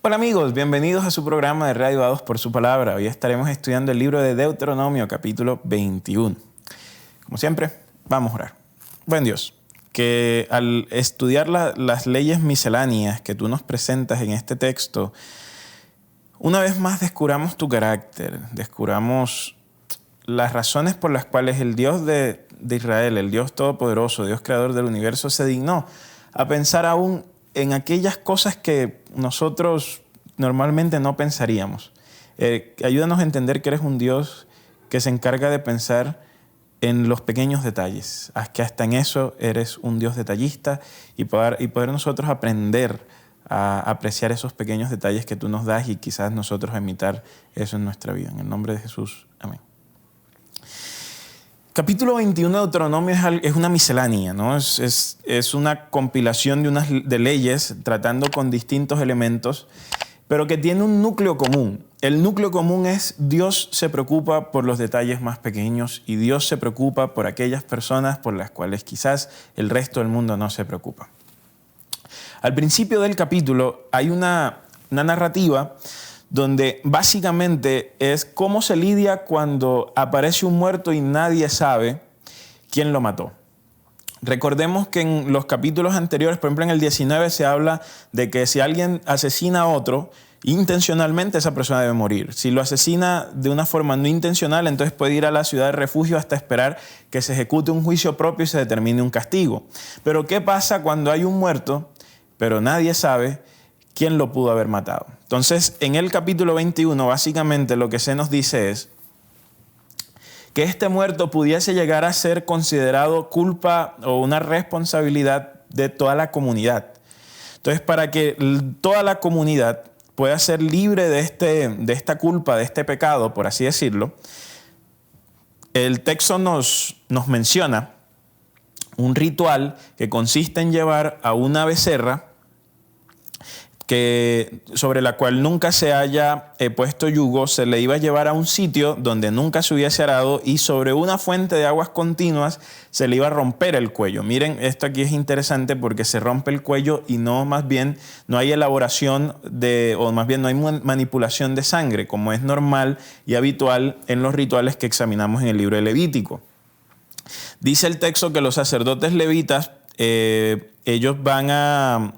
Hola amigos, bienvenidos a su programa de Reavivados por su Palabra. Hoy estaremos estudiando el libro de Deuteronomio, capítulo 21. Como siempre, vamos a orar. Buen Dios, que al estudiar las leyes misceláneas que tú nos presentas en este texto, una vez más descubramos tu carácter, descubramos las razones por las cuales el Dios de Israel, el Dios Todopoderoso, Dios Creador del universo, se dignó a pensar aún en aquellas cosas que nosotros normalmente no pensaríamos. Ayúdanos a entender que eres un Dios que se encarga de pensar en los pequeños detalles, que hasta en eso eres un Dios detallista y poder nosotros aprender a apreciar esos pequeños detalles que tú nos das y quizás nosotros imitar eso en nuestra vida. En el nombre de Jesús. Amén. Capítulo 21 de Deuteronomio es una miscelánea, ¿no? Es una compilación de leyes tratando con distintos elementos, pero que tiene un núcleo común. El núcleo común es Dios se preocupa por los detalles más pequeños y Dios se preocupa por aquellas personas por las cuales quizás el resto del mundo no se preocupa. Al principio del capítulo hay una narrativa donde básicamente es cómo se lidia cuando aparece un muerto y nadie sabe quién lo mató. Recordemos que en los capítulos anteriores, por ejemplo en el 19, se habla de que si alguien asesina a otro, intencionalmente esa persona debe morir. Si lo asesina de una forma no intencional, entonces puede ir a la ciudad de refugio hasta esperar que se ejecute un juicio propio y se determine un castigo. Pero ¿qué pasa cuando hay un muerto, pero nadie sabe quién lo pudo haber matado? Entonces, en el capítulo 21, básicamente lo que se nos dice es que este muerto pudiese llegar a ser considerado culpa o una responsabilidad de toda la comunidad. Entonces, para que toda la comunidad pueda ser libre de esta culpa, de este pecado, por así decirlo, el texto nos menciona un ritual que consiste en llevar a una becerra sobre la cual nunca se haya puesto yugo, se le iba a llevar a un sitio donde nunca se hubiese arado y sobre una fuente de aguas continuas se le iba a romper el cuello. Miren, esto aquí es interesante porque se rompe el cuello y no hay elaboración o más bien no hay manipulación de sangre, como es normal y habitual en los rituales que examinamos en el libro de Levítico. Dice el texto que los sacerdotes levitas, ellos van a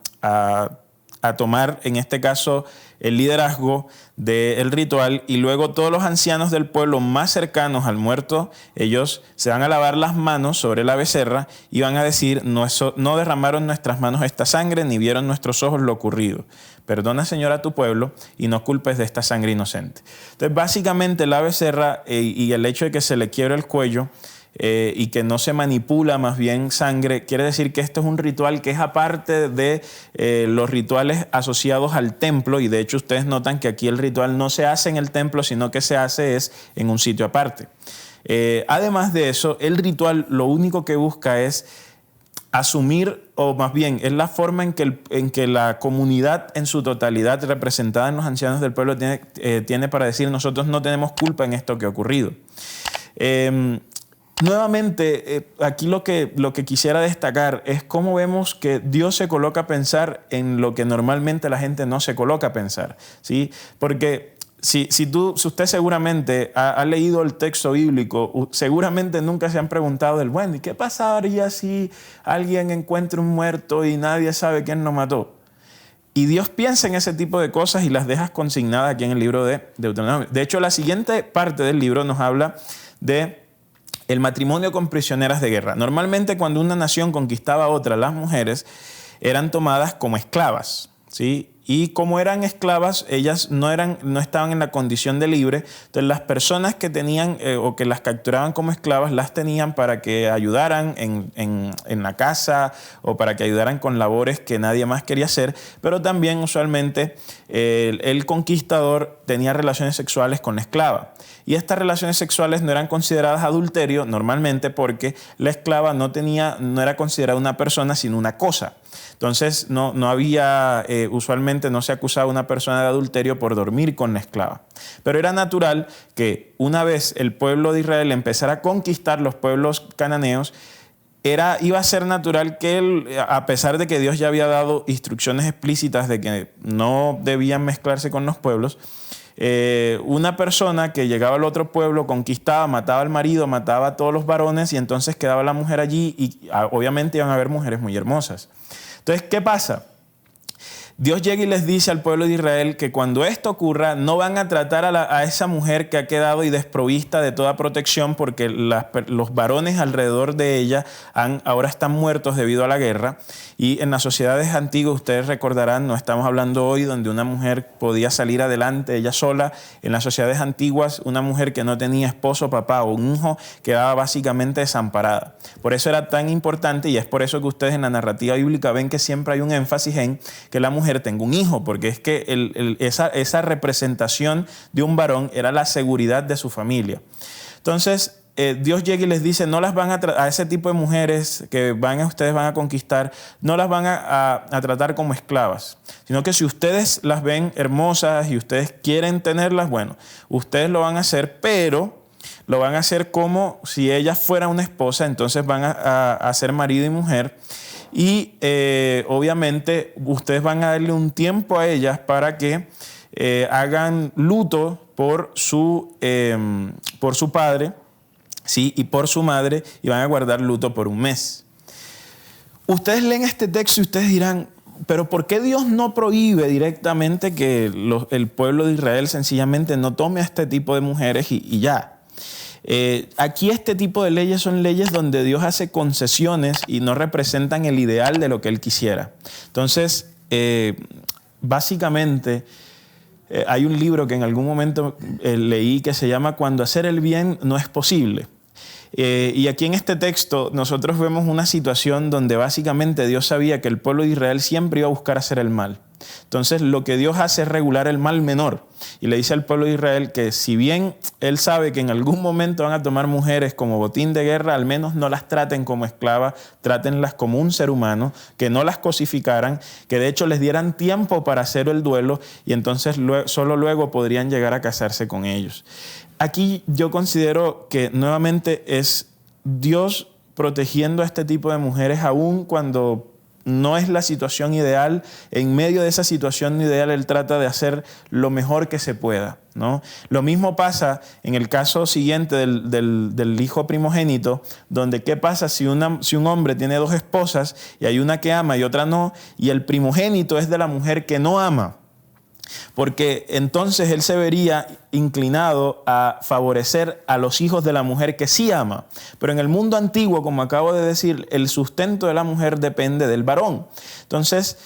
tomar, en este caso, el liderazgo del ritual y luego todos los ancianos del pueblo más cercanos al muerto, ellos se van a lavar las manos sobre la becerra y van a decir, no derramaron nuestras manos esta sangre, ni vieron nuestros ojos lo ocurrido. Perdona, Señor, a tu pueblo y no culpes de esta sangre inocente. Entonces, básicamente la becerra y el hecho de que se le quiebre el cuello y que no se manipula más bien sangre, quiere decir que esto es un ritual que es aparte de los rituales asociados al templo, y de hecho ustedes notan que aquí el ritual no se hace en el templo, sino que se hace en un sitio aparte. Además de eso, el ritual lo único que busca es asumir, o más bien es la forma en que la comunidad en su totalidad, representada en los ancianos del pueblo, tiene para decir, nosotros no tenemos culpa en esto que ha ocurrido. Nuevamente, aquí lo que quisiera destacar es cómo vemos que Dios se coloca a pensar en lo que normalmente la gente no se coloca a pensar, ¿sí? Porque si usted seguramente ha leído el texto bíblico, seguramente nunca se han preguntado ¿y qué pasaría si alguien encuentra un muerto y nadie sabe quién lo mató? Y Dios piensa en ese tipo de cosas y las deja consignadas aquí en el libro de Deuteronomio. De hecho, la siguiente parte del libro nos habla de el matrimonio con prisioneras de guerra. Normalmente cuando una nación conquistaba a otra, las mujeres eran tomadas como esclavas, ¿sí? Y como eran esclavas, ellas no estaban en la condición de libre. Entonces las personas que tenían o que las capturaban como esclavas, las tenían para que ayudaran en la casa o para que ayudaran con labores que nadie más quería hacer. Pero también usualmente el conquistador tenía relaciones sexuales con la esclava. Y estas relaciones sexuales no eran consideradas adulterio normalmente porque la esclava no era considerada una persona sino una cosa. Entonces no había, usualmente no se acusaba a una persona de adulterio por dormir con la esclava. Pero era natural que una vez el pueblo de Israel empezara a conquistar los pueblos cananeos, iba a ser natural que él, a pesar de que Dios ya había dado instrucciones explícitas de que no debían mezclarse con los pueblos, una persona que llegaba al otro pueblo conquistaba, mataba al marido, mataba a todos los varones y entonces quedaba la mujer allí y obviamente iban a haber mujeres muy hermosas. Entonces, ¿qué pasa? Dios llega y les dice al pueblo de Israel que cuando esto ocurra no van a tratar a esa mujer que ha quedado y desprovista de toda protección porque los varones alrededor de ella ahora están muertos debido a la guerra. Y en las sociedades antiguas, ustedes recordarán, no estamos hablando hoy donde una mujer podía salir adelante ella sola. En las sociedades antiguas, una mujer que no tenía esposo, papá o un hijo quedaba básicamente desamparada. Por eso era tan importante y es por eso que ustedes en la narrativa bíblica ven que siempre hay un énfasis en que la mujer tenga un hijo, porque es que esa representación de un varón era la seguridad de su familia. Entonces, Dios llega y les dice, no las van a ese tipo de mujeres que ustedes van a conquistar, no las van a tratar como esclavas, sino que si ustedes las ven hermosas y ustedes quieren tenerlas, bueno, ustedes lo van a hacer, pero lo van a hacer como si ella fuera una esposa, entonces van a ser marido y mujer. Y obviamente ustedes van a darle un tiempo a ellas para que hagan luto por su padre, ¿sí? Y por su madre, y van a guardar luto por un mes. Ustedes leen este texto y ustedes dirán, pero ¿por qué Dios no prohíbe directamente que el pueblo de Israel sencillamente no tome a este tipo de mujeres y ya? Aquí este tipo de leyes son leyes donde Dios hace concesiones y no representan el ideal de lo que Él quisiera. Entonces, básicamente, hay un libro que en algún momento leí que se llama Cuando hacer el bien no es posible. Y aquí en este texto nosotros vemos una situación donde básicamente Dios sabía que el pueblo de Israel siempre iba a buscar hacer el mal. Entonces lo que Dios hace es regular el mal menor y le dice al pueblo de Israel que si bien Él sabe que en algún momento van a tomar mujeres como botín de guerra, al menos no las traten como esclavas, trátenlas como un ser humano, que no las cosificaran, que de hecho les dieran tiempo para hacer el duelo y entonces solo luego podrían llegar a casarse con ellos. Aquí yo considero que nuevamente es Dios protegiendo a este tipo de mujeres aún cuando no es la situación ideal. En medio de esa situación ideal, Él trata de hacer lo mejor que se pueda, ¿no? Lo mismo pasa en el caso siguiente del hijo primogénito, donde ¿qué pasa si un hombre tiene dos esposas y hay una que ama y otra no, y el primogénito es de la mujer que no ama? Porque entonces él se vería inclinado a favorecer a los hijos de la mujer que sí ama. Pero en el mundo antiguo, como acabo de decir, el sustento de la mujer depende del varón. Entonces,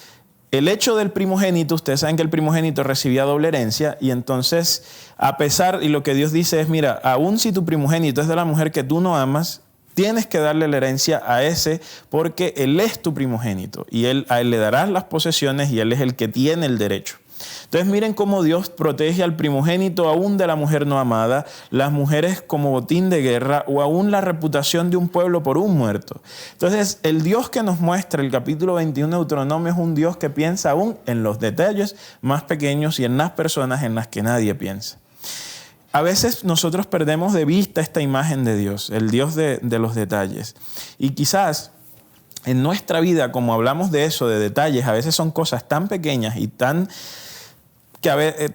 el hecho del primogénito, ustedes saben que el primogénito recibía doble herencia y entonces, a pesar, y lo que Dios dice es, mira, aun si tu primogénito es de la mujer que tú no amas, tienes que darle la herencia a ese porque él es tu primogénito y a él le darás las posesiones y él es el que tiene el derecho. Entonces miren cómo Dios protege al primogénito aún de la mujer no amada, las mujeres como botín de guerra o aún la reputación de un pueblo por un muerto. Entonces el Dios que nos muestra el capítulo 21 de Deuteronomio es un Dios que piensa aún en los detalles más pequeños y en las personas en las que nadie piensa. A veces nosotros perdemos de vista esta imagen de Dios, el Dios de los detalles. Y quizás en nuestra vida, como hablamos de eso, de detalles, a veces son cosas tan pequeñas y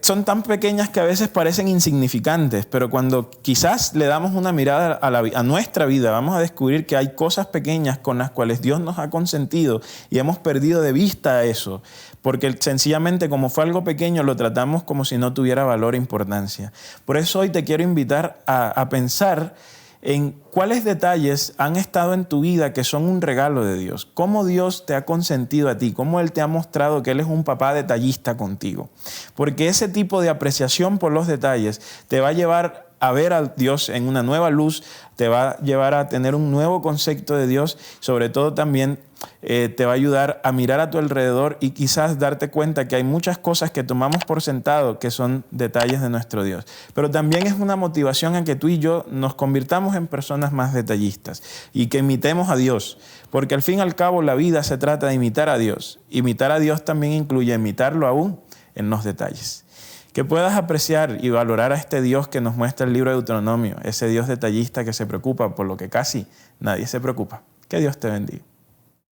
son tan pequeñas que a veces parecen insignificantes, pero cuando quizás le damos una mirada a nuestra vida, vamos a descubrir que hay cosas pequeñas con las cuales Dios nos ha consentido y hemos perdido de vista eso, porque sencillamente como fue algo pequeño lo tratamos como si no tuviera valor e importancia. Por eso hoy te quiero invitar a pensar en cuáles detalles han estado en tu vida que son un regalo de Dios. Cómo Dios te ha consentido a ti, cómo Él te ha mostrado que Él es un papá detallista contigo. Porque ese tipo de apreciación por los detalles te va a llevar a ver a Dios en una nueva luz, te va a llevar a tener un nuevo concepto de Dios, sobre todo también te va a ayudar a mirar a tu alrededor y quizás darte cuenta que hay muchas cosas que tomamos por sentado que son detalles de nuestro Dios. Pero también es una motivación a que tú y yo nos convirtamos en personas más detallistas y que imitemos a Dios, porque al fin y al cabo la vida se trata de imitar a Dios. Imitar a Dios también incluye imitarlo aún en los detalles. Que puedas apreciar y valorar a este Dios que nos muestra el libro de Deuteronomio, ese Dios detallista que se preocupa por lo que casi nadie se preocupa. Que Dios te bendiga.